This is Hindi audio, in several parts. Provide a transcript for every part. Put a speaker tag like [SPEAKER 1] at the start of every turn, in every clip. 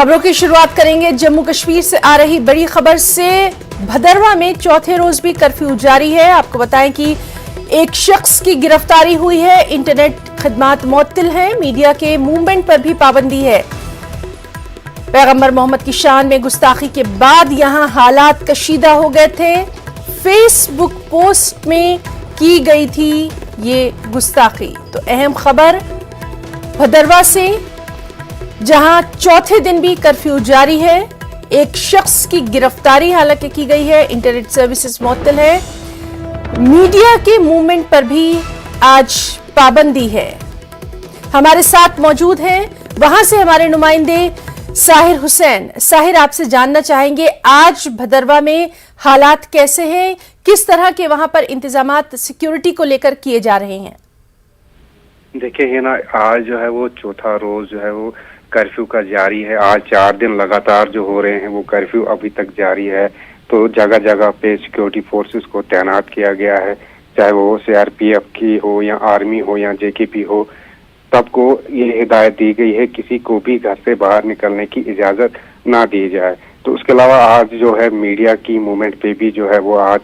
[SPEAKER 1] खबरों की शुरुआत करेंगे जम्मू कश्मीर से आ रही बड़ी खबर से। भदरवा में चौथे रोज भी कर्फ्यू जारी है। आपको बताएं कि एक शख्स की गिरफ्तारी हुई है। इंटरनेट खदमात मुअत्तिल हैं। मीडिया के मूवमेंट पर भी पाबंदी है। पैगंबर मोहम्मद की शान में गुस्ताखी के बाद यहां हालात कशीदा हो गए थे। फेसबुक पोस्ट में की गई थी ये गुस्ताखी। तो अहम खबर भदरवा से, जहां चौथे दिन भी कर्फ्यू जारी है। एक शख्स की गिरफ्तारी हालांकि की गई है। इंटरनेट सर्विसेज मुअत्तल है। मीडिया के मूवमेंट पर भी आज पाबंदी है। हमारे साथ मौजूद हैं वहां से हमारे नुमाइंदे साहिर हुसैन। साहिर, आपसे जानना चाहेंगे आज भदरवा में हालात कैसे हैं, किस तरह के वहां पर इंतजामात सिक्योरिटी को लेकर किए जा रहे हैं?
[SPEAKER 2] देखिए है ना, आज जो है वो चौथा रोज जो है वो कर्फ्यू का जारी है। आज 4 दिन लगातार जो हो रहे हैं वो कर्फ्यू अभी तक जारी है। तो जगह जगह पे सिक्योरिटी फोर्सेस को तैनात किया गया है, चाहे वो सीआरपीएफ की हो या आर्मी हो या जेकेपी हो। सबको ये हिदायत दी गई है किसी को भी घर से बाहर निकलने की इजाजत ना दी जाए। तो उसके अलावा आज जो है मीडिया की मूवमेंट पे भी जो है वो आज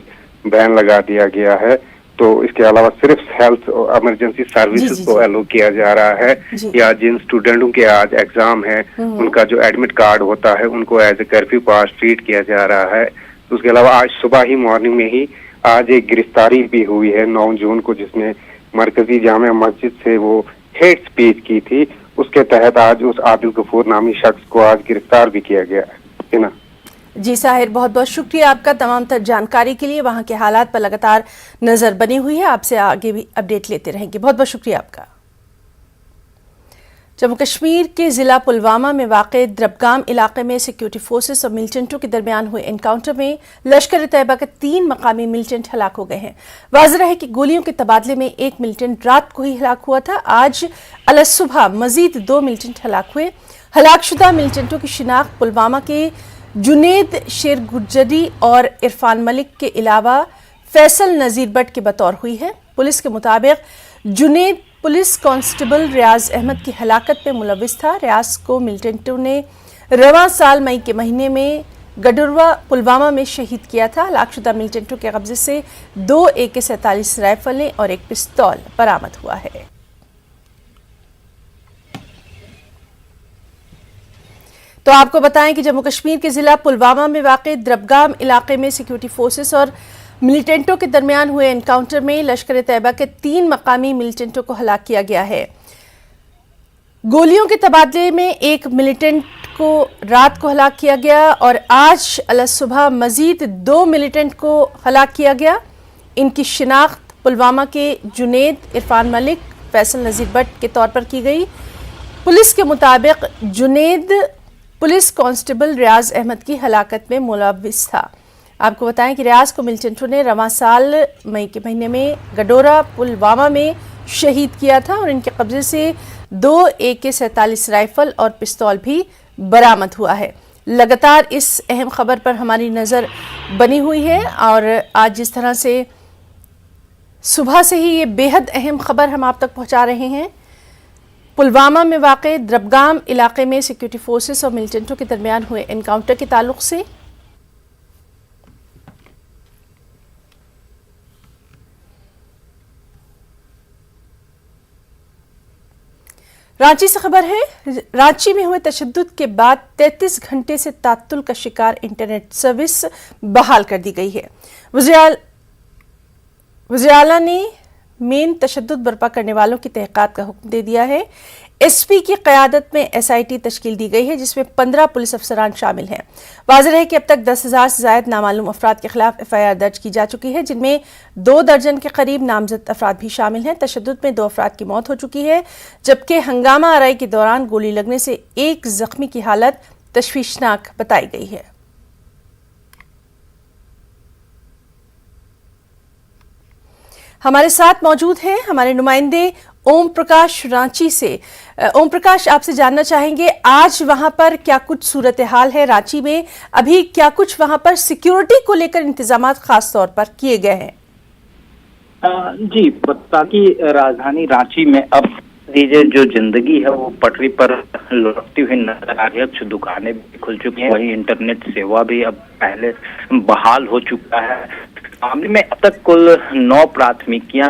[SPEAKER 2] बैन लगा दिया गया है। तो इसके अलावा सिर्फ हेल्थ और इमरजेंसी सर्विसेज को अलो किया जा रहा है, या जिन स्टूडेंटों के आज एग्जाम है उनका जो एडमिट कार्ड होता है उनको as a curfew pass treat किया जा रहा है। तो उसके अलावा आज सुबह ही मॉर्निंग में ही आज एक गिरफ्तारी भी हुई है 9 जून को, जिसने मरकजी जामिया मस्जिद से वो हेट स्पीच की थी। उसके तहत आज उस आदिल गफूर नामी शख्स को आज गिरफ्तार भी किया गया है ना।
[SPEAKER 1] जी साहिर, बहुत बहुत शुक्रिया आपका तमाम तर जानकारी के लिए। वहां के हालात पर लगातार नजर बनी हुई है, आपसे आगे भी अपडेट लेते रहेंगे। बहुत बहुत शुक्रिया आपका। जम्मू कश्मीर के जिला पुलवामा में वाक़े द्रबगाम इलाके में सिक्योरिटी फोर्सेस और मिलिटेंटों के दरमियान हुए एनकाउंटर में लश्कर तैयबा के 3 मकामी मिलिटेंट हलाक हो गए हैं। वाज़ेह है कि गोलियों के तबादले में एक मिलिटेंट रात को ही हलाक हुआ था। आज अलसुबह मजीद 2 मिलिटेंट हलाक हुए। हलाकशुदा मिलिटेंटों की शिनाख्त पुलवामा के जुनेद शेर गुर्जरी और इरफान मलिक के अलावा फैसल नजीर बट के बतौर हुई है। पुलिस के मुताबिक जुनेद पुलिस कांस्टेबल रियाज अहमद की हलाकत में मुलविस था। रियाज को मिलिटेंटों ने रवां साल मई के महीने में गडुरवा पुलवामा में शहीद किया था। हलाकशुदा मिलिटेंटों के कब्जे से 2 AK-47 राइफलें और एक पिस्तौल बरामद हुआ है। तो आपको बताएं कि जम्मू कश्मीर के जिला पुलवामा में वाक़े द्रबगाम इलाके में सिक्योरिटी फोर्सेस और मिलिटेंटों के दरमियान हुए एनकाउंटर में लश्कर तैयबा के 3 मकामी मिलिटेंटों को हलाक किया गया है। गोलियों के तबादले में एक मिलिटेंट को रात को हलाक किया गया और आज अलसुबह मजीद 2 मिलिटेंट को हलाक किया गया। इनकी शिनाख्त पुलवामा के जुनेद, इरफान मलिक, फैसल नजीर बट के तौर पर की गई। पुलिस के मुताबिक जुनेद पुलिस कांस्टेबल रियाज अहमद की हलाकत में मुलविस था। आपको बताएं कि रियाज को मिलिटेंटों ने रवां साल मई के महीने में गडोरा पुलवामा में शहीद किया था और इनके कब्जे से 2 AK-47 राइफल और पिस्तौल भी बरामद हुआ है। लगातार इस अहम खबर पर हमारी नज़र बनी हुई है और आज जिस तरह से सुबह से ही ये बेहद अहम खबर हम आप तक पहुंचा रहे हैं। पुलवामा में वाक़े द्रबगाम इलाके में सिक्योरिटी फोर्सेस और मिलिटेंटों के दरमियान हुए एनकाउंटर के ताल्लुक से रांची से खबर है। रांची में हुए तशद्दुद के बाद 33 घंटे से तात्तुल का शिकार इंटरनेट सर्विस बहाल कर दी गई है। वज़ीर आला ने मेन तशद्दुद बर्पा करने वालों की तहक़ीक़ात का हुक्म दे दिया है। SP की क़यादत में SIT तश्कील दी गई है, जिसमें 15 पुलिस अफसरान शामिल हैं। वाज़ेह है कि अब तक 10,000 से ज़ायद नामालूम अफराद के खिलाफ FIR दर्ज की जा चुकी है, जिनमें 2 दर्जन के करीब नामजद अफराद भी शामिल हैं। तशद्दुद में 2 अफराद की मौत हो चुकी है, जबकि हंगामा आराई के दौरान गोली लगने से एक जख्मी की हालत तशवीशनाक बताई गई है। हमारे साथ मौजूद हैं हमारे नुमाइंदे ओम प्रकाश रांची से। ओम प्रकाश, आपसे जानना चाहेंगे आज वहां पर क्या कुछ सूरत हाल है? रांची में अभी क्या कुछ वहां पर सिक्योरिटी को लेकर इंतजाम खास तौर पर किए गए हैं?
[SPEAKER 3] जी, बता कि राजधानी रांची में अब दीजिए, जो जिंदगी है वो पटरी पर लौटती हुई नजर आ रही है। कुछ दुकानें भी खुल चुकी हैं, वहीं इंटरनेट सेवा भी अब पहले बहाल हो चुका है। मामले में अब तक कुल 9 प्राथमिकियां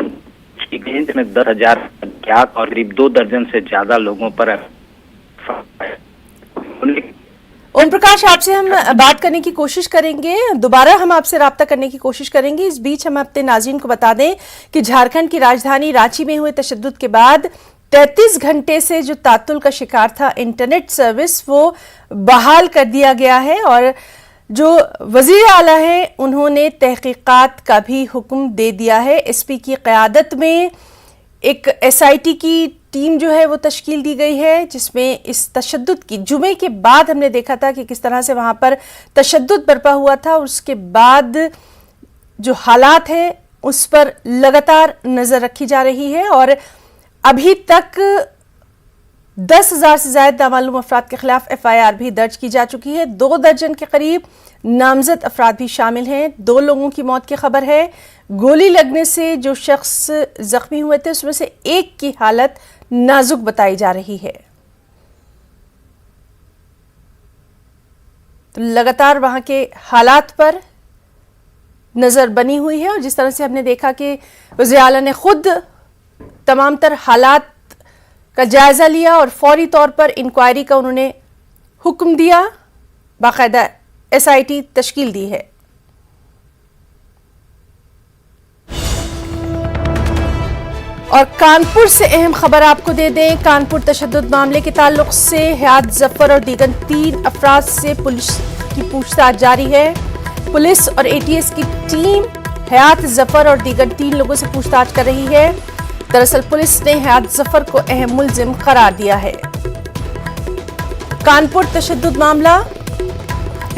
[SPEAKER 3] की गई, जिसमें 10,000 अज्ञात और करीब 2 दर्जन से ज्यादा लोगों पर
[SPEAKER 1] ओम प्रकाश, आपसे हम बात करने की कोशिश करेंगे, दोबारा हम आपसे राब्ता करने की कोशिश करेंगे। इस बीच हम अपने नाज़रीन को बता दें कि झारखंड की राजधानी रांची में हुए तशद्दुद के बाद 33 घंटे से जो तात्तुल का शिकार था इंटरनेट सर्विस, वो बहाल कर दिया गया है और जो वजीर आला है उन्होंने तहकीकात का भी हुक्म दे दिया है। एसपी की क़यादत में एक एसआईटी की टीम जो है वो तश्कील दी गई है, जिसमें इस तशद्दुद की जुमे के बाद हमने देखा था कि किस तरह से वहां पर तशद्दुद बरपा हुआ था। उसके बाद जो हालात हैं उस पर लगातार नजर रखी जा रही है और अभी तक 10,000 से ज्यादा नामालूम अफराद के खिलाफ FIR भी दर्ज की जा चुकी है। 2 दर्जन के करीब नामजद अफराद भी शामिल हैं। 2 लोगों की मौत की खबर है। गोली लगने से जो शख्स जख्मी हुए थे उसमें से एक की हालत नाजुक बताई जा रही है। तो लगातार वहां के हालात पर नजर बनी हुई है और जिस तरह से हमने देखा कि वज़ीर आला ने खुद तमाम तर हालात का जायजा लिया और फौरी तौर पर इंक्वायरी का उन्होंने हुक्म दिया, बाकायदा SIT तश्कील दी है। और कानपुर से अहम खबर आपको दे दें। कानपुर तशद्दुद मामले के ताल्लुक से हयात जफर और दीगर 3 अफराद से पुलिस की पूछताछ जारी है। पुलिस और ATS की टीम हयात जफर और दीगर 3 लोगों से पूछताछ कर रही है। दरअसल पुलिस ने हयात जफर को अहम मुल्जिम करार दिया है। कानपुर तशद्दुद मामला,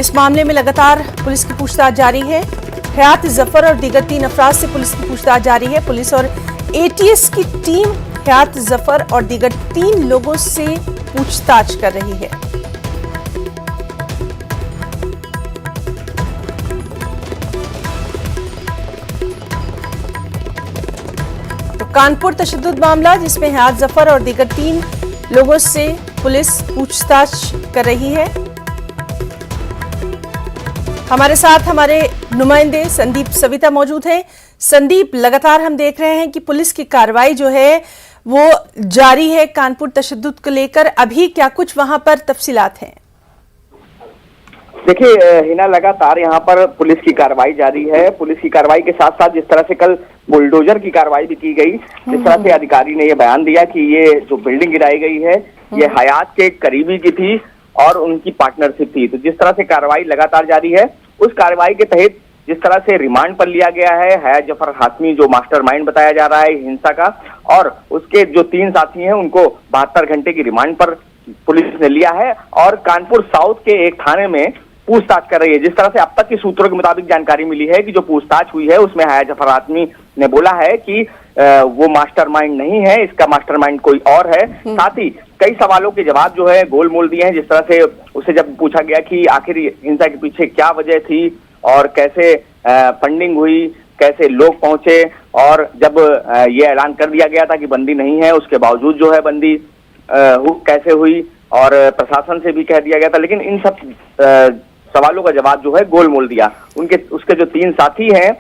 [SPEAKER 1] इस मामले में लगातार पुलिस की पूछताछ जारी है। हयात जफर और दीगर 3 अफराद से पुलिस की पूछताछ जारी है। पुलिस और ATS की टीम हयात जफर और दीगर 3 लोगों से पूछताछ कर रही है। तो कानपुर तशद्दुद मामला, जिसमें हयात जफर और दीगर 3 लोगों से पुलिस पूछताछ कर रही है। हमारे साथ हमारे नुमाइंदे संदीप सविता मौजूद हैं। संदीप, लगातार हम देख रहे हैं कि पुलिस की कार्रवाई जो है वो जारी है कानपुर तशद्दुद को लेकर। अभी क्या कुछ वहां पर तफसीलात हैं?
[SPEAKER 4] देखिए हिना, लगातार यहाँ पर पुलिस की कार्रवाई जारी है। पुलिस की कार्रवाई के साथ साथ जिस तरह से कल बुलडोजर की कार्रवाई भी की गई, जिस तरह से अधिकारी ने ये बयान दिया कि ये जो बिल्डिंग गिराई गई है ये हयात के करीबी की थी और उनकी पार्टनरशिप थी। तो जिस तरह से कार्रवाई लगातार जारी है, उस कार्रवाई के तहत जिस तरह से रिमांड पर लिया गया है हयात जफर हाशमी, जो मास्टरमाइंड बताया जा रहा है हिंसा का, और उसके जो 3 साथी हैं उनको 72 घंटे की रिमांड पर पुलिस ने लिया है और कानपुर साउथ के एक थाने में पूछताछ कर रही है। जिस तरह से अब तक के सूत्रों के मुताबिक जानकारी मिली है कि जो पूछताछ हुई है उसमें हयात जफर हाशमी ने बोला है कि वो मास्टरमाइंड नहीं है, इसका मास्टरमाइंड कोई और है। साथ ही कई सवालों के जवाब जो है गोल मोल दिए हैं। जिस तरह से उससे जब पूछा गया कि आखिर हिंसा के पीछे क्या वजह थी और कैसे फंडिंग हुई, कैसे लोग पहुंचे, और जब ये ऐलान कर दिया गया था कि बंदी नहीं है उसके बावजूद जो है बंदी कैसे हुई, और प्रशासन से भी कह दिया गया था, लेकिन इन सब सवालों का जवाब जो है गोल मोल दिया। उसके जो 3 साथी हैं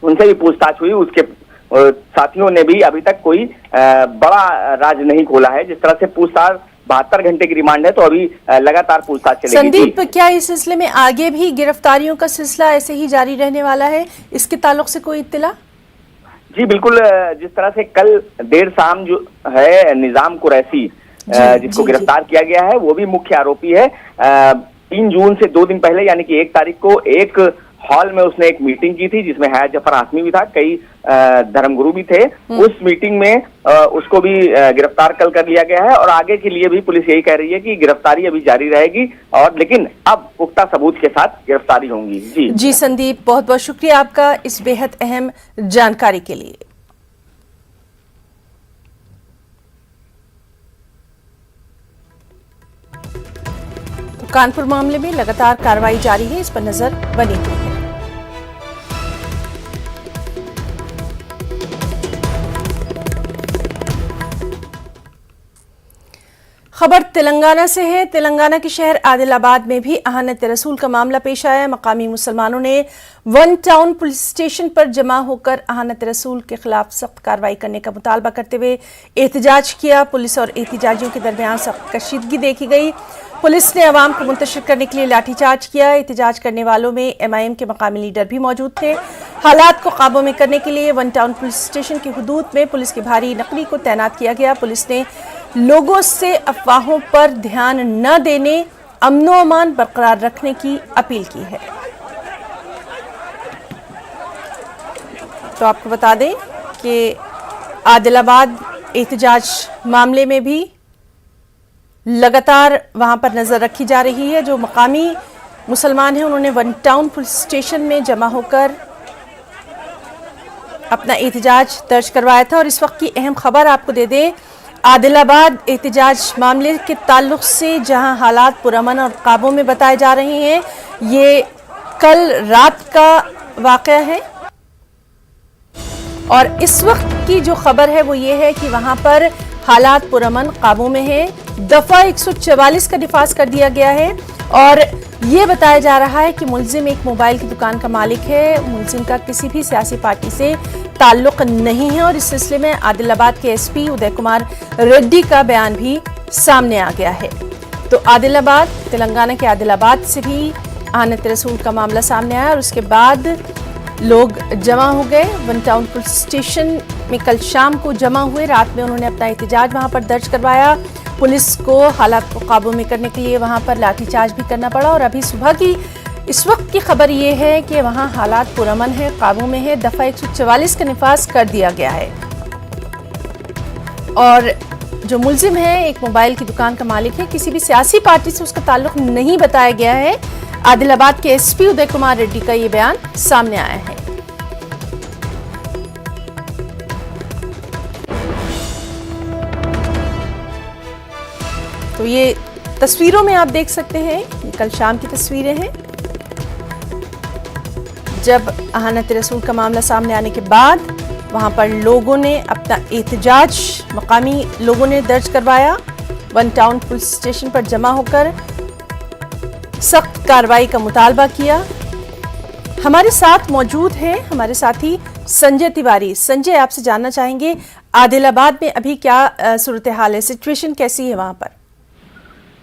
[SPEAKER 4] उनसे भी पूछताछ हुई। उसके साथियों ने भी अभी तक कोई बड़ा राज नहीं खोला है। जिस तरह से पूछताछ 72 घंटे की रिमांड है, तो अभी लगातार पूछताछ चलेगी।
[SPEAKER 1] संदीप, क्या इस सिलसिले में आगे भी गिरफ्तारियों का सिलसिला ऐसे ही जारी रहने वाला है? इसके ताल्लुक से कोई इत्तला?
[SPEAKER 4] जी बिल्कुल। जिस तरह से कल देर शाम जो है निजाम कुरैशी जिसको गिरफ्तार किया गया है वो भी मुख्य आरोपी है। 3 जून से 2 दिन पहले यानी कि 1 तारीख को एक हॉल में उसने एक मीटिंग की थी जिसमें हयात जफर हाशमी भी था, कई धर्मगुरु भी थे। उस मीटिंग में उसको भी गिरफ्तार कल कर लिया गया है और आगे के लिए भी पुलिस यही कह रही है कि गिरफ्तारी अभी जारी रहेगी, और लेकिन अब पुख्ता सबूत के साथ गिरफ्तारी होंगी। जी
[SPEAKER 1] संदीप, बहुत बहुत शुक्रिया आपका इस बेहद अहम जानकारी के लिए। कानपुर मामले में लगातार कार्रवाई जारी है, इस पर नजर बनी हुई है। खबर तेलंगाना से है। तेलंगाना के शहर आदिलाबाद में भी अहानत रसूल का मामला पेश आया। मकामी मुसलमानों ने वन टाउन पुलिस स्टेशन पर जमा होकर अहानत रसूल के खिलाफ सख्त कार्रवाई करने का मुतालबा करते हुए एहतजाज किया। पुलिस और एहतजाजियों के दरमियान सख्त कशीदगी देखी गई। पुलिस ने अवाम को मुंतशिर करने के लिए लाठीचार्ज किया। एहतजाज करने वालों में MIM के मकामी लीडर भी मौजूद थे। हालात को काबू में करने के लिए वन टाउन पुलिस स्टेशन की हुदूद में पुलिस की भारी नकली को तैनात किया गया। पुलिस ने लोगों से अफवाहों पर ध्यान न देने, अमनो अमान बरकरार रखने की अपील की है। तो आपको बता दें कि आदिलाबाद एहतजाज मामले में भी लगातार वहां पर नजर रखी जा रही है। जो मकामी मुसलमान हैं उन्होंने वन टाउन पुलिस स्टेशन में जमा होकर अपना एहतजाज दर्ज करवाया था। और इस वक्त की अहम खबर आपको दे दें, आदिलाबाद एहतजाज मामले के ताल्लुक से जहां हालात पुरअमन और काबू में बताए जा रहे हैं, ये कल रात का वाक़या है। और इस वक्त की जो खबर है वो ये है कि वहां पर हालात पुरअमन काबू में है। दफा 144 का निफाज कर दिया गया है और ये बताया जा रहा है कि मुलजिम एक मोबाइल की दुकान का मालिक है। मुलजिम का किसी भी सियासी पार्टी से ताल्लुक नहीं है और इस सिलसिले में आदिलाबाद के SP उदय कुमार रेड्डी का बयान भी सामने आ गया है। तो आदिलाबाद, तेलंगाना के आदिलाबाद से भी अहानत रसूल का मामला सामने आया और उसके बाद लोग जमा हो गए। वन टाउन पुलिस स्टेशन में कल शाम को जमा हुए। रात में उन्होंने अपना एहतजाज वहां पर दर्ज करवाया। पुलिस को हालात को काबू में करने के लिए वहां पर लाठीचार्ज भी करना पड़ा। और अभी सुबह की इस वक्त की खबर ये है कि वहां हालात पुरअमन है, काबू में है। दफा 144 का निफाज कर दिया गया है और जो मुलजिम है एक मोबाइल की दुकान का मालिक है। किसी भी सियासी पार्टी से उसका ताल्लुक नहीं बताया गया है। आदिलाबाद के SP उदय कुमार रेड्डी का ये बयान सामने आया है। तो ये तस्वीरों में आप देख सकते हैं, ये कल शाम की तस्वीरें हैं जब अहानत रसूल का मामला सामने आने के बाद वहां पर लोगों ने अपना एहतजाज, मकामी लोगों ने दर्ज करवाया। वन टाउन पुलिस स्टेशन पर जमा होकर सख्त कार्रवाई का मुतालबा किया। हमारे साथ मौजूद हैं हमारे साथी संजय तिवारी। संजय, आपसे जानना चाहेंगे आदिलाबाद में अभी क्या सूरत हाल है, सिचुएशन कैसी है वहां पर?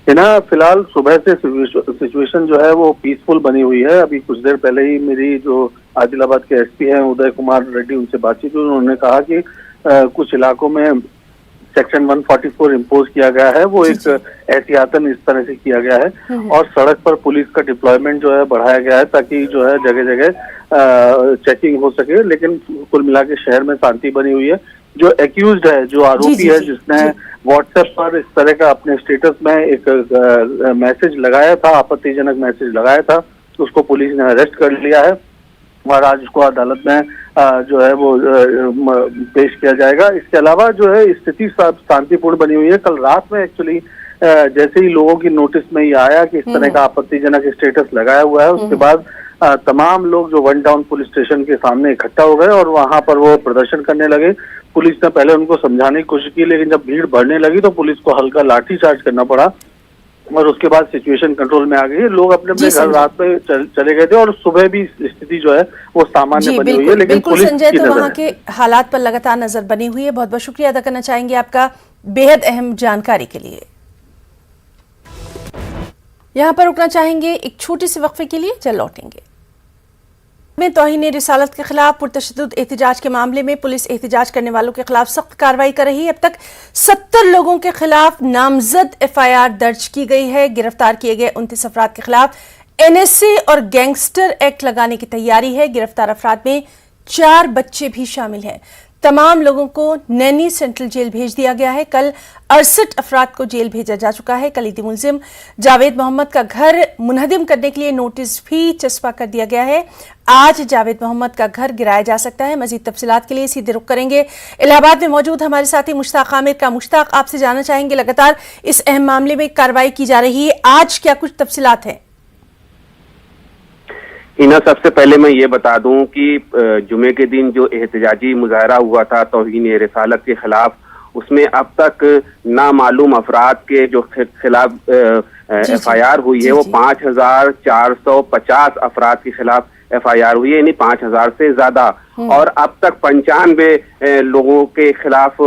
[SPEAKER 5] ना फिलहाल सुबह से सिचुएशन जो है वो पीसफुल बनी हुई है। अभी कुछ देर पहले ही मेरी जो आदिलाबाद के SP हैं उदय कुमार रेड्डी, उनसे बातचीत हुई। उन्होंने कहा कि कुछ इलाकों में सेक्शन 144 इम्पोज किया गया है, वो एक एहतियातन इस तरह से किया गया है और सड़क पर पुलिस का डिप्लॉयमेंट जो है बढ़ाया गया है ताकि जो है जगह जगह चेकिंग हो सके। लेकिन कुल मिला के शहर में शांति बनी हुई है। जो एक्यूज्ड है, जो आरोपी है, जिसने व्हाट्सएप पर इस तरह का अपने स्टेटस में एक मैसेज लगाया था, आपत्तिजनक मैसेज लगाया था, उसको पुलिस ने अरेस्ट कर लिया है और आज उसको अदालत में जो है वो पेश किया जाएगा। इसके अलावा जो है स्थिति शांतिपूर्ण बनी हुई है। कल रात में एक्चुअली जैसे ही लोगों की नोटिस में ये आया कि इस तरह का आपत्तिजनक स्टेटस लगाया हुआ है, उसके बाद तमाम लोग जो वन टाउन पुलिस स्टेशन के सामने इकट्ठा हो गए और वहां पर वो प्रदर्शन करने लगे। पुलिस ने पहले उनको समझाने की कोशिश की, लेकिन जब भीड़ बढ़ने लगी तो पुलिस को हल्का लाठीचार्ज करना पड़ा और उसके बाद सिचुएशन कंट्रोल में आ गई। लोग अपने अपने घर रात में चले गए थे और सुबह भी स्थिति जो है वो सामान्य बनी हुई है। लेकिन पुलिस
[SPEAKER 1] संजय, तो वहाँ के हालात पर लगातार नजर बनी हुई है। बहुत बहुत शुक्रिया अदा करना चाहेंगे आपका बेहद अहम जानकारी के लिए। यहाँ पर रुकना चाहेंगे एक छोटे से वक्फे के लिए, चल लौटेंगे। में तौहीन रिसालत के खिलाफ पुरतशद्दुद एहतजाज के मामले में पुलिस एहतजाज करने वालों के खिलाफ सख्त कार्रवाई कर रही है। अब तक 70 लोगों के खिलाफ नामजद FIR दर्ज की गई है। गिरफ्तार किए गए 29 अफराद के खिलाफ NSA और गैंगस्टर एक्ट लगाने की तैयारी है। गिरफ्तार अफराद में 4 बच्चे भी शामिल हैं। तमाम लोगों को नैनी सेंट्रल जेल भेज दिया गया है। कल 68 अफराद को जेल भेजा जा चुका है। कलीदी मुलजिम जावेद मोहम्मद का घर मुनहदिम करने के लिए नोटिस भी चस्पा कर दिया गया है। आज जावेद मोहम्मद का घर गिराया जा सकता है। मजीद तफसीलात के लिए सीधे रुख करेंगे इलाहाबाद में मौजूद हमारे साथी मुश्ताक आमिर का। मुश्ताक, आपसे जानना चाहेंगे लगातार इस अहम मामले में कार्रवाई की जा रही है, आज क्या कुछ तफसीलात हैं?
[SPEAKER 6] हिना, सबसे पहले मैं ये बता दूं कि जुमे के दिन जो एहतजाजी मुजाहरा हुआ था तौहीन रिसालत के खिलाफ, उसमें अब तक नामालूम अफराद के जो खिलाफ FIR हुई है वो 5,450 अफराद के खिलाफ FIR हुई है, यानी 5,000 से ज्यादा। और अब तक 95 लोगों के खिलाफ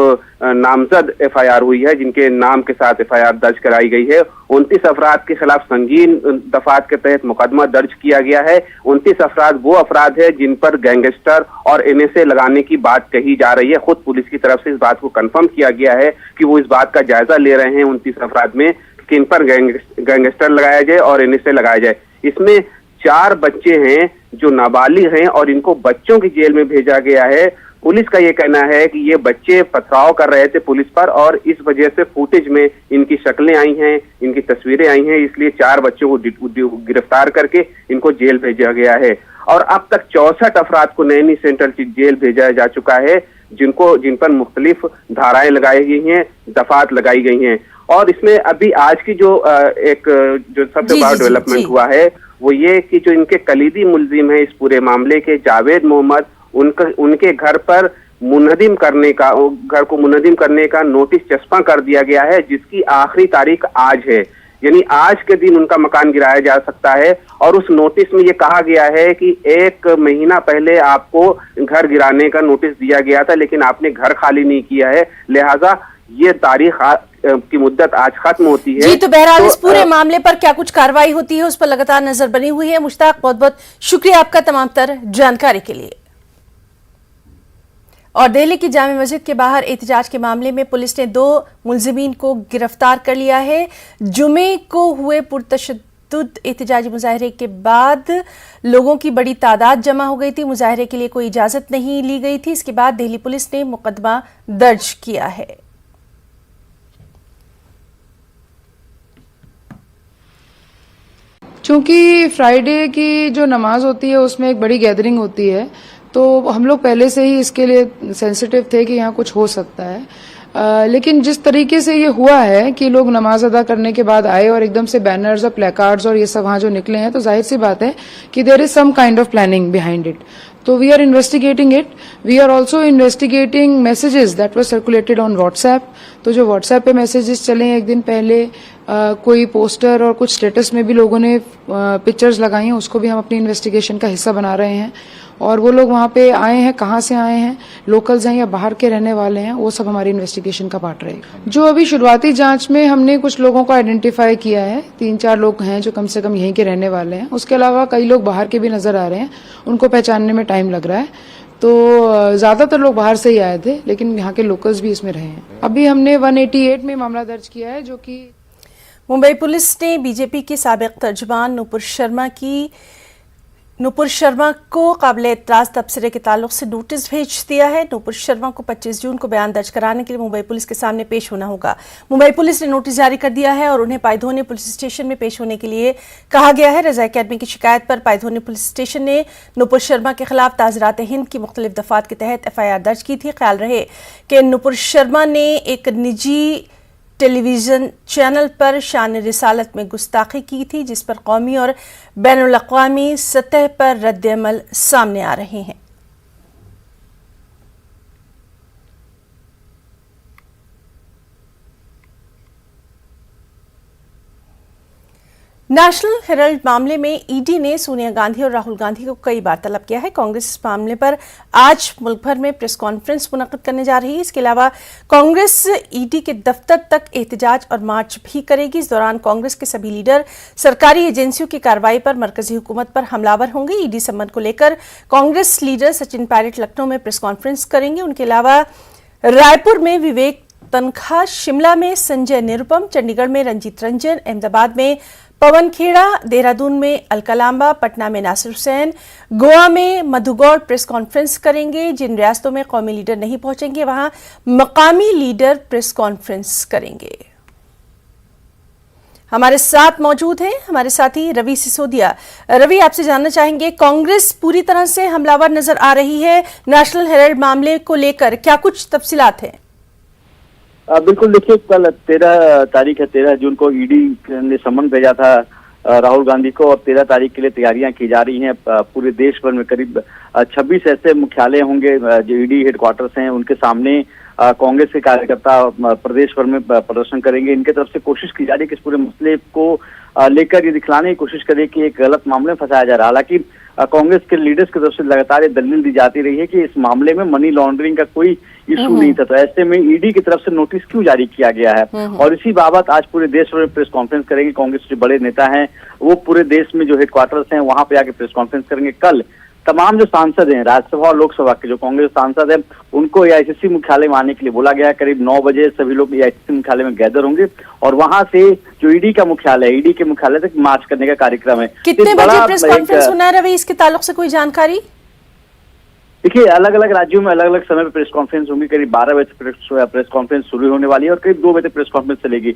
[SPEAKER 6] नामजद FIR हुई है, जिनके नाम के साथ FIR दर्ज कराई गई है। 29 अफराद के खिलाफ संगीन दफात के तहत मुकदमा दर्ज किया गया है। 29 अफराद वो अफराद है जिन पर गैंगस्टर और NSA लगाने की बात कही जा रही है। खुद पुलिस की तरफ से इस बात को कंफर्म किया गया है कि वो इस बात का जायजा ले रहे हैं 29 अफराद में कि इन पर गैंगस्टर लगाया जाए और NSA लगाया जाए। इसमें 4 बच्चे हैं जो नाबालिग हैं और इनको बच्चों की जेल में भेजा गया है। पुलिस का ये कहना है कि ये बच्चे पथराव कर रहे थे पुलिस पर और इस वजह से फुटेज में इनकी शक्लें आई हैं, इनकी तस्वीरें आई हैं, इसलिए 4 बच्चों को गिरफ्तार करके इनको जेल भेजा गया है। और अब तक 64 अफराद को नैनी सेंट्रल जेल भेजा जा चुका है, जिन पर मुख्तलिफ धाराएं लगाई गई हैं, दफात लगाई गई हैं। और इसमें अभी आज की जो सबसे बड़ा डेवलपमेंट हुआ है वो ये कि जो इनके कलीदी मुलजिम है इस पूरे मामले के, जावेद मोहम्मद, उनके घर को मुनहदिम करने का नोटिस चस्पा कर दिया गया है, जिसकी आखिरी तारीख आज है, यानी आज के दिन उनका मकान गिराया जा सकता है। और उस नोटिस में ये कहा गया है कि 1 महीना पहले आपको घर गिराने का नोटिस दिया गया था, लेकिन आपने घर खाली नहीं किया है, लिहाजा ये तारीख की मुद्दत आज खत्म होती है।
[SPEAKER 1] जी, तो बहरहाल इस पूरे मामले पर क्या कुछ कार्रवाई होती है उस पर लगातार नजर बनी हुई है। मुश्ताक, बहुत बहुत शुक्रिया आपका तमाम तर जानकारी के लिए। और दिल्ली की जामे मस्जिद के बाहर एहतजाज के मामले में पुलिस ने 2 मुलजिमीन को गिरफ्तार कर लिया है। जुमे को हुए पुरतशद्दुद एहतजाजी मुजाहरे के बाद लोगों की बड़ी तादाद जमा हो गई थी। मुजाहरे के लिए कोई इजाजत नहीं ली गई थी। इसके बाद दिल्ली पुलिस ने मुकदमा दर्ज किया है।
[SPEAKER 7] चूंकि फ्राइडे की जो नमाज होती है उसमें एक बड़ी गैदरिंग होती है, तो हम लोग पहले से ही इसके लिए सेंसिटिव थे कि यहाँ कुछ हो सकता है। लेकिन जिस तरीके से ये हुआ है कि लोग नमाज अदा करने के बाद आए और एकदम से बैनर्स और प्लेकार्ड्स और ये सब वहां जो निकले हैं, तो जाहिर सी बात है कि there is some kind of planning behind it. तो we are investigating it. We are also investigating messages that were circulated on WhatsApp. तो जो व्हाट्सएप पे मैसेजेस चले हैं एक दिन पहले, कोई पोस्टर और कुछ स्टेटस में भी लोगों ने पिक्चर्स लगाई हैं, उसको भी हम अपनी इन्वेस्टिगेशन का हिस्सा बना रहे हैं। और वो लोग वहां पे आए हैं, कहाँ से आए हैं, लोकल्स हैं या बाहर के रहने वाले हैं, वो सब हमारी इन्वेस्टिगेशन का पार्ट रहेगा। जो अभी शुरुआती जांच में हमने कुछ लोगों को आइडेंटिफाई किया है, 3-4 लोग हैं जो कम से कम यहीं के रहने वाले हैं। उसके अलावा कई लोग बाहर के भी नजर आ रहे हैं, उनको पहचानने में टाइम लग रहा है। तो ज्यादातर लोग बाहर से ही आए थे, लेकिन यहाँ के लोकल्स भी इसमें रहे हैं। अभी हमने 188 में मामला दर्ज किया है, जो कि
[SPEAKER 1] मुंबई पुलिस ने बीजेपी के साबिक तर्जुमान नूपुर शर्मा को काबिल एतराज तबसरे के ताल्लुक से नोटिस भेज दिया है। नूपुर शर्मा को 25 जून को बयान दर्ज कराने के लिए मुंबई पुलिस के सामने पेश होना होगा। मुंबई पुलिस ने नोटिस जारी कर दिया है और उन्हें पायधोनी पुलिस स्टेशन में पेश होने के लिए कहा गया है। रजा अकेडमी की शिकायत पर पायधोनी पुलिस स्टेशन ने नूपुर शर्मा के खिलाफ ताज़रात हिंद की मुख्तलिफ दफात के तहत FIR दर्ज की थी। ख्याल रहे कि नूपुर शर्मा ने एक निजी टेलीविजन चैनल पर शान रिसालत में गुस्ताखी की थी, जिस पर कौमी और बैनुल अक़वामी सतह पर रद्द-ए-अमल सामने आ रहे हैं। नेशनल हेराल्ड मामले में ईडी ने सोनिया गांधी और राहुल गांधी को कई बार तलब किया है। कांग्रेस इस मामले पर आज मुल्क भर में प्रेस कॉन्फ्रेंस मुनक्किद करने जा रही है। इसके अलावा कांग्रेस ईडी के दफ्तर तक एहतजाज और मार्च भी करेगी। इस दौरान कांग्रेस के सभी लीडर सरकारी एजेंसियों की कार्रवाई पर मरकजी हुकूमत पर हमलावर होंगे। ईडी संबंध को लेकर कांग्रेस लीडर सचिन पायलट लखनऊ में प्रेस कॉन्फ्रेंस करेंगे। उनके अलावा रायपुर में विवेक तनखा, शिमला में संजय निरुपम, चंडीगढ़ में रंजीत रंजन, अहमदाबाद में पवन खेड़ा, देहरादून में अलका लांबा, पटना में नासिर हुसैन, गोवा में मधु गौड़ प्रेस कॉन्फ्रेंस करेंगे। जिन रियासतों में कौमी लीडर नहीं पहुंचेंगे वहां मकामी लीडर प्रेस कॉन्फ्रेंस करेंगे। हमारे साथ मौजूद हैं हमारे साथी रवि सिसोदिया। रवि, आपसे जानना चाहेंगे, कांग्रेस पूरी तरह से हमलावर नजर आ रही है नेशनल हेराल्ड मामले को लेकर, क्या कुछ तफसीलात हैं?
[SPEAKER 8] बिल्कुल, देखिए कल 13 तारीख है, 13 जून को ईडी ने समन भेजा था राहुल गांधी को, और 13 तारीख के लिए तैयारियां की जा रही हैं। पूरे देश भर में करीब 26 ऐसे मुख्यालय होंगे जो ईडी हेडक्वार्टर्स हैं, उनके सामने कांग्रेस के कार्यकर्ता प्रदेश भर में प्रदर्शन करेंगे। इनके तरफ से कोशिश की जा रही है कि इस पूरे मसले को लेकर ये दिखलाने की कोशिश करे कि एक गलत मामले में फंसाया जा रहा है। हालांकि कांग्रेस के लीडर्स की तरफ से लगातार ये दलील दी जाती रही है कि इस मामले में मनी लॉन्ड्रिंग का कोई इशू नहीं था, तो ऐसे में ईडी की तरफ से नोटिस क्यों जारी किया गया है। और इसी बाबत आज पूरे देश भर में प्रेस कॉन्फ्रेंस करेंगे। कांग्रेस के बड़े नेता हैं वो पूरे देश में जो हेडक्वार्टर्स हैं वहां पे आके प्रेस कॉन्फ्रेंस करेंगे। कल तमाम जो सांसद हैं राज्यसभा और लोकसभा के, जो कांग्रेस सांसद हैं, उनको एआईसीसी मुख्यालय में आने के लिए बोला गया है। करीब 9 बजे सभी लोग एआईसीसी मुख्यालय में गैदर होंगे और वहां से जो ईडी का मुख्यालय है, ईडी के मुख्यालय तक मार्च करने का कार्यक्रम है।
[SPEAKER 1] कितने बजे प्रेस कॉन्फ्रेंस होना है रवि, इसके ताल्लुक से कोई जानकारी?
[SPEAKER 8] देखिए, अलग अलग राज्यों में अलग अलग समय पर प्रेस कॉन्फ्रेंस होंगी। करीब 12 बजे प्रेस कॉन्फ्रेंस शुरू होने वाली है और करीब 2 बजे प्रेस कॉन्फ्रेंस चलेगी।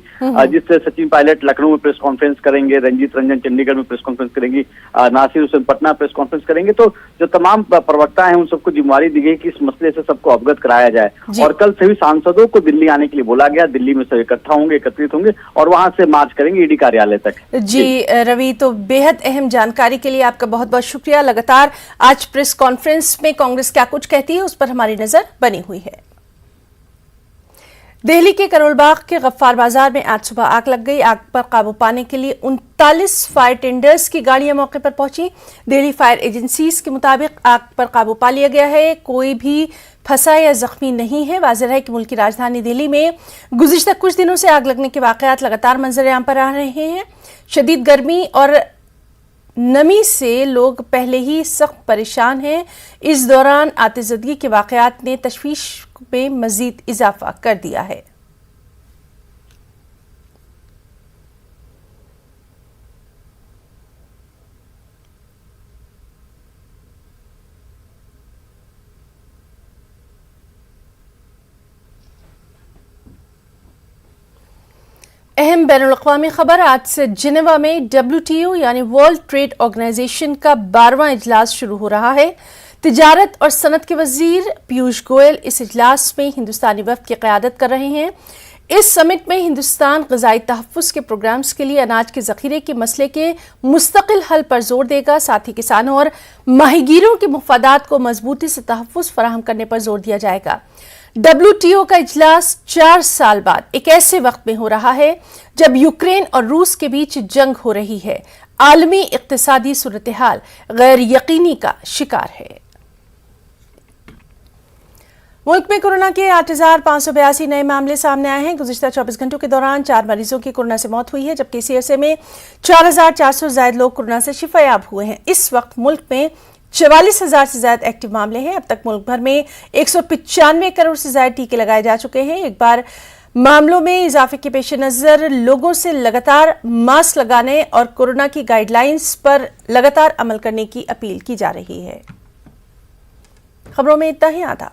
[SPEAKER 8] जिससे सचिन पायलट लखनऊ में प्रेस कॉन्फ्रेंस करेंगे, रंजीत रंजन चंडीगढ़ में प्रेस कॉन्फ्रेंस करेंगी, नासिर हुसैन पटना प्रेस कॉन्फ्रेंस करेंगे। तो जो तमाम प्रवक्ता हैं उन सबको जिम्मेवारी दी गई कि इस मसले से सबको अवगत कराया जाए। और कल सभी सांसदों को दिल्ली आने के लिए बोला गया। दिल्ली में सब इकट्ठा होंगे, एकत्रित होंगे और वहां से मार्च करेंगे ईडी कार्यालय तक।
[SPEAKER 1] जी रवि, तो बेहद अहम जानकारी के लिए आपका बहुत बहुत शुक्रिया। लगातार आज प्रेस कॉन्फ्रेंस में कांग्रेस क्या कुछ कहती है उस पर हमारी नजर बनी हुई है। दिल्ली के करोल बाग के गफ्फार बाजार में आज सुबह आग लग गई। आग पर काबू पाने के लिए 39 फायर टेंडर्स की गाड़ियां मौके पर पहुंची। दिल्ली फायर एजेंसीज के मुताबिक आग पर काबू पा लिया गया है। कोई भी फंसा या जख्मी नहीं है। वाज़ेह है कि मुल्क की राजधानी दिल्ली में गुज़िश्ता कुछ दिनों से आग लगने के वाकयात लगातार मंजर-ए-आम पर आ रहे हैं। शदीद गर्मी और नमी से लोग पहले ही सख्त परेशान हैं। इस दौरान आतिशबाजी के वाकयात ने तशवीश में मजीद इजाफा कर दिया है। अहम बैनुल-अक़वामी खबर, आज से जिनेवा में WTO यानी वर्ल्ड ट्रेड ऑर्गेनाइजेशन का 12वां इजलास शुरू हो रहा है। तिजारत और सनत के वजीर पीयूष गोयल इस इजलास में हिंदुस्तानी वफ्द की क़यादत कर रहे हैं। इस समिट में हिंदुस्तान ग़िज़ाई तहफ़्फ़ुज़ के प्रोग्राम्स के लिए अनाज के ज़ख़ीरे के मसले के मुस्तकिल हल पर जोर देगा। साथ ही किसानों और माहीगीरों के मुफ़ादात को मजबूती से तहफ़्फ़ुज़ फराहम करने पर जोर दिया जाएगा। WTO का इजलास 4 साल बाद एक ऐसे वक्त में हो रहा है जब यूक्रेन और रूस के बीच जंग हो रही है। आलमी इक़्तिसादी सूरत हाल गैर यकीनी का शिकार है। मुल्क में कोरोना के 8,582 नए मामले सामने आए हैं। गुज़िश्ता 24 घंटों के दौरान 4 मरीजों की कोरोना से मौत हुई है, जबकि इसी अरसे में 4,400 से ज्यादा लोग कोरोना से शिफायाब हुए हैं। इस वक्त मुल्क में 44,000 से ज्यादा एक्टिव मामले हैं। अब तक मुल्क भर में 195 करोड़ से ज्यादा टीके लगाए जा चुके हैं। एक बार मामलों में इजाफे के पेश नजर लोगों से लगातार मास्क लगाने और कोरोना की गाइडलाइंस पर लगातार अमल करने की अपील की जा रही है। खबरों में इतना ही। आदाब।